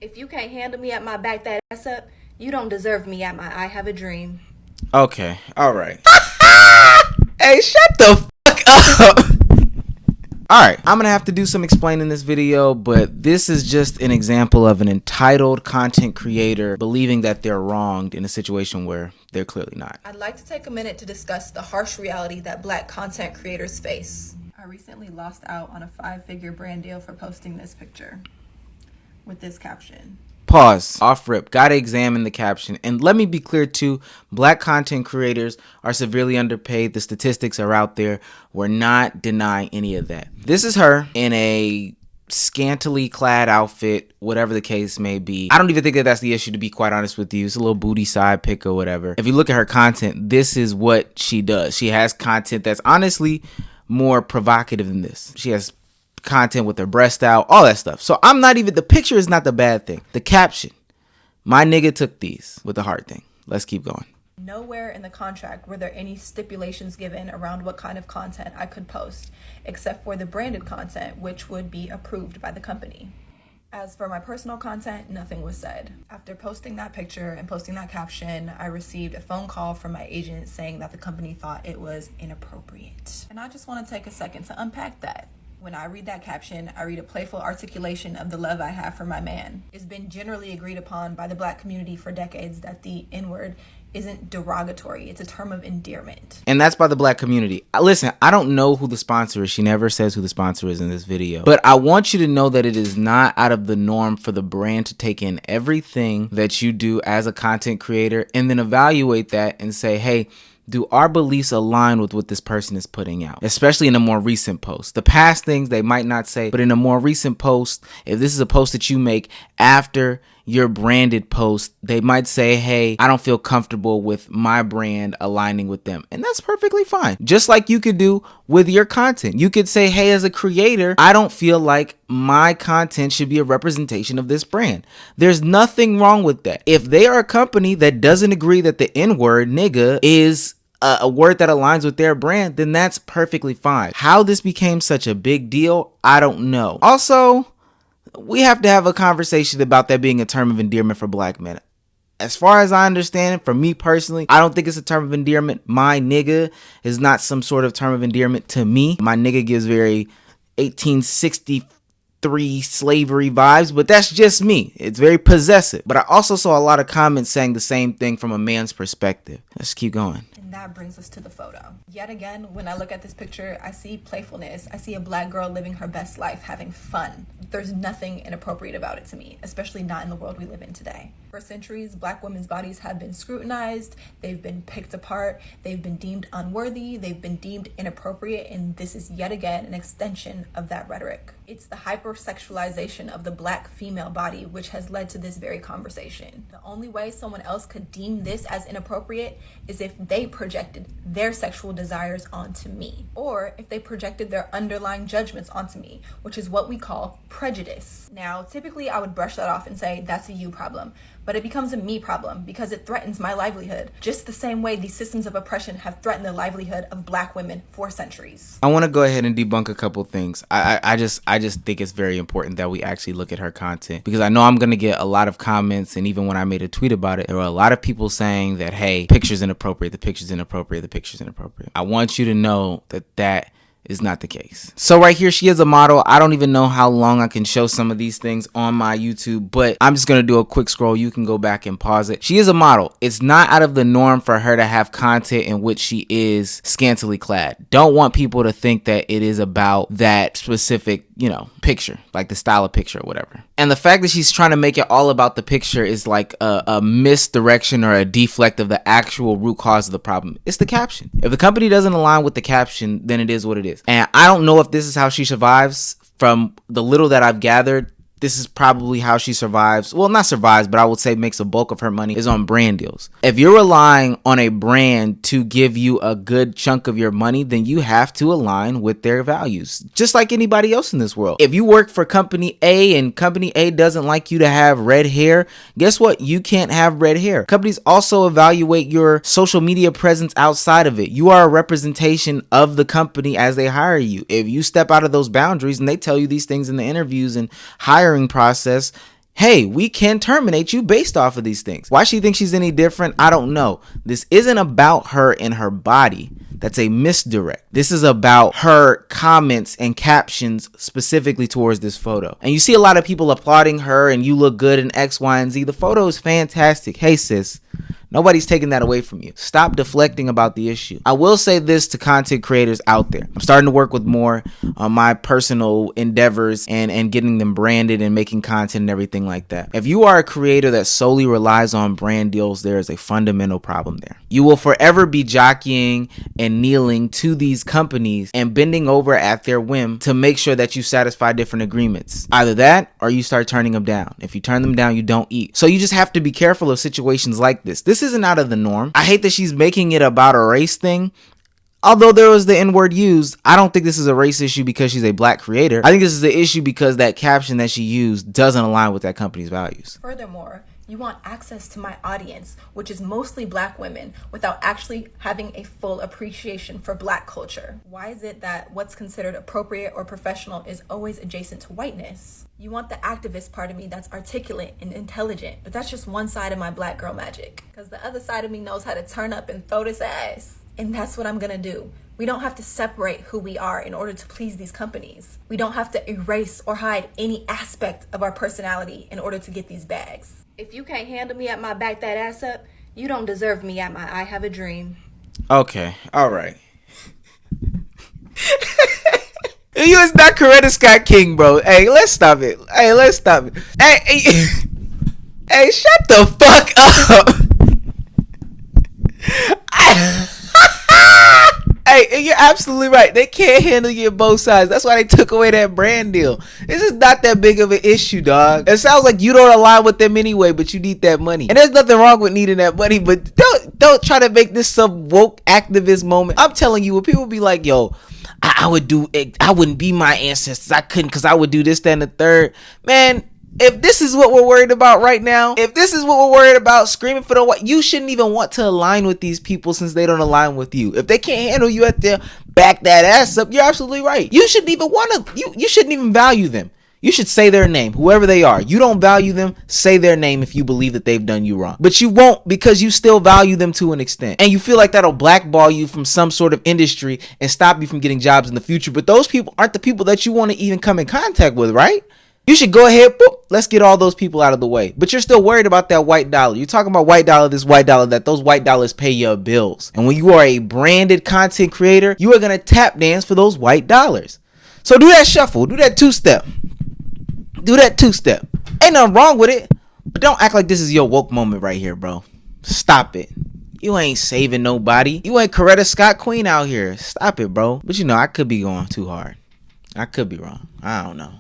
If you can't handle me at my back that ass up, you don't deserve me at my I have a dream. Okay, alright. Hey, shut the fuck up! Alright, I'm gonna have to do some explaining in this video, but this is just an example of an entitled content creator believing that they're wronged in a situation where they're clearly not. I'd like to take a minute to discuss the harsh reality that Black content creators face. I recently lost out on a 5-figure brand deal for posting this picture with this caption. Pause. Off rip. Gotta examine the caption. And let me be clear too, Black content creators are severely underpaid. The statistics are out there. We're not denying any of that. This is her in a scantily clad outfit, whatever the case may be. I don't even think that that's the issue, to be quite honest with you. It's a little booty side pic or whatever. If you look at her content, this is what she does. She has content that's honestly more provocative than this. She has content with her breast out, all that stuff. So I'm not even, the picture is not the bad thing. The caption, my nigga took these with the heart thing. Let's keep going. Nowhere in the contract were there any stipulations given around what kind of content I could post, except for the branded content, which would be approved by the company. As for my personal content, nothing was said. After posting that picture and posting that caption, I received a phone call from my agent saying that the company thought it was inappropriate. And I just want to take a second to unpack that. When I read that caption, I read a playful articulation of the love I have for my man. It's been generally agreed upon by the Black community for decades that the N-word isn't derogatory. It's a term of endearment. And that's by the Black community. Listen, I don't know who the sponsor is. She never says who the sponsor is in this video. But I want you to know that it is not out of the norm for the brand to take in everything that you do as a content creator and then evaluate that and say, hey, do our beliefs align with what this person is putting out? Especially in a more recent post. The past things they might not say, but in a more recent post, if this is a post that you make after your branded post, they might say, hey, I don't feel comfortable with my brand aligning with them. And that's perfectly fine. Just like you could do with your content. You could say, hey, as a creator, I don't feel like my content should be a representation of this brand. There's nothing wrong with that. If they are a company that doesn't agree that the N-word, nigga, is a word that aligns with their brand, then that's perfectly fine. How this became such a big deal, I don't know. Also, we have to have a conversation about that being a term of endearment for Black men. As far as I understand it, for me personally, I don't think it's a term of endearment. My nigga is not some sort of term of endearment to me. My nigga gives very 1863 slavery vibes, but that's just me. It's very possessive. But I also saw a lot of comments saying the same thing from a man's perspective. Let's keep going. And that brings us to the photo. Yet again, when I look at this picture, I see playfulness. I see a Black girl living her best life, having fun. There's nothing inappropriate about it to me, especially not in the world we live in today. For centuries, Black women's bodies have been scrutinized, they've been picked apart, they've been deemed unworthy, they've been deemed inappropriate, and this is yet again an extension of that rhetoric. It's the hypersexualization of the Black female body which has led to this very conversation. The only way someone else could deem this as inappropriate is if they projected their sexual desires onto me, or if they projected their underlying judgments onto me, which is what we call prejudice. Now, typically I would brush that off and say that's a you problem, but it becomes a me problem because it threatens my livelihood, just the same way these systems of oppression have threatened the livelihood of Black women for centuries. I want to go ahead and debunk a couple things. I just think it's very important that we actually look at her content, because I know I'm going to get a lot of comments, and even when I made a tweet about it, there were a lot of people saying that, hey, picture's inappropriate, the picture's inappropriate, the picture's inappropriate. I want you to know that that is not the case. So right here, she is a model. I don't even know how long I can show some of these things on my YouTube, but I'm just going to do a quick scroll. You can go back and pause it. She is a model. It's not out of the norm for her to have content in which she is scantily clad. Don't want people to think that it is about that specific, picture, like the style of picture or whatever. And the fact that she's trying to make it all about the picture is like a misdirection or a deflect of the actual root cause of the problem. It's the caption. If the company doesn't align with the caption, then it is what it is. And I don't know if this is how she survives. From the little that I've gathered, this is probably how she survives. Well, not survives, but I would say makes a bulk of her money is on brand deals. If you're relying on a brand to give you a good chunk of your money, then you have to align with their values, just like anybody else in this world. If you work for company A and company A doesn't like you to have red hair, guess what? You can't have red hair. Companies also evaluate your social media presence outside of it. You are a representation of the company as they hire you. If you step out of those boundaries and they tell you these things in the interviews and hiring process, hey, we can terminate you based off of these things. Why she thinks she's any different, I don't know. This isn't about her and her body. That's a misdirect. This is about her comments and captions specifically towards this photo. And you see a lot of people applauding her and you look good in X, Y, and Z. The photo is fantastic. Hey, sis. Nobody's taking that away from you. Stop deflecting about the issue. I will say this to content creators out there. I'm starting to work with more on my personal endeavors and getting them branded and making content and everything like that. If you are a creator that solely relies on brand deals, there is a fundamental problem there. You will forever be jockeying and kneeling to these companies and bending over at their whim to make sure that you satisfy different agreements. Either that or you start turning them down. If you turn them down, you don't eat. So you just have to be careful of situations like this. This isn't out of the norm. I hate that she's making it about a race thing. Although there was the N-word used, I don't think this is a race issue because she's a black creator. I think this is the issue because that caption that she used doesn't align with that company's values. Furthermore, you want access to my audience, which is mostly black women, without actually having a full appreciation for black culture. Why is it that what's considered appropriate or professional is always adjacent to whiteness? You want the activist part of me that's articulate and intelligent, but that's just one side of my black girl magic. Because the other side of me knows how to turn up and throw this ass. And that's what I'm gonna do. We don't have to separate who we are in order to please these companies. We don't have to erase or hide any aspect of our personality in order to get these bags. If you can't handle me at my back that ass up, you don't deserve me at my I have a dream. Okay, all right. You is not Coretta Scott King, bro. Hey, let's stop it. Hey, hey, shut the fuck up. Hey, you're absolutely right. They can't handle you both sides. That's why they took away that brand deal. This is not that big of an issue, dog. It sounds like you don't align with them anyway, but you need that money. And there's nothing wrong with needing that money, but don't try to make this some woke activist moment. I'm telling you, when people be like, yo, I would do it, I wouldn't be my ancestors. I couldn't because I would do this, that, and the third. Man, if this is what we're worried about right now, if this is what we're worried about, screaming for the white, you shouldn't even want to align with these people since they don't align with you. If they can't handle you at their back that ass up, you're absolutely right. You shouldn't even want to, you shouldn't even value them. You should say their name, whoever they are. You don't value them, say their name if you believe that they've done you wrong. But you won't because you still value them to an extent. And you feel like that'll blackball you from some sort of industry and stop you from getting jobs in the future. But those people aren't the people that you want to even come in contact with, right? You should go ahead, boop, let's get all those people out of the way. But you're still worried about that white dollar. You're talking about white dollar, this white dollar, that those white dollars pay your bills. And when you are a branded content creator, you are going to tap dance for those white dollars. So do that shuffle, do that two-step. Do that two-step. Ain't nothing wrong with it. But don't act like this is your woke moment right here, bro. Stop it. You ain't saving nobody. You ain't Coretta Scott Queen out here. Stop it, bro. But you know, I could be going too hard. I could be wrong. I don't know.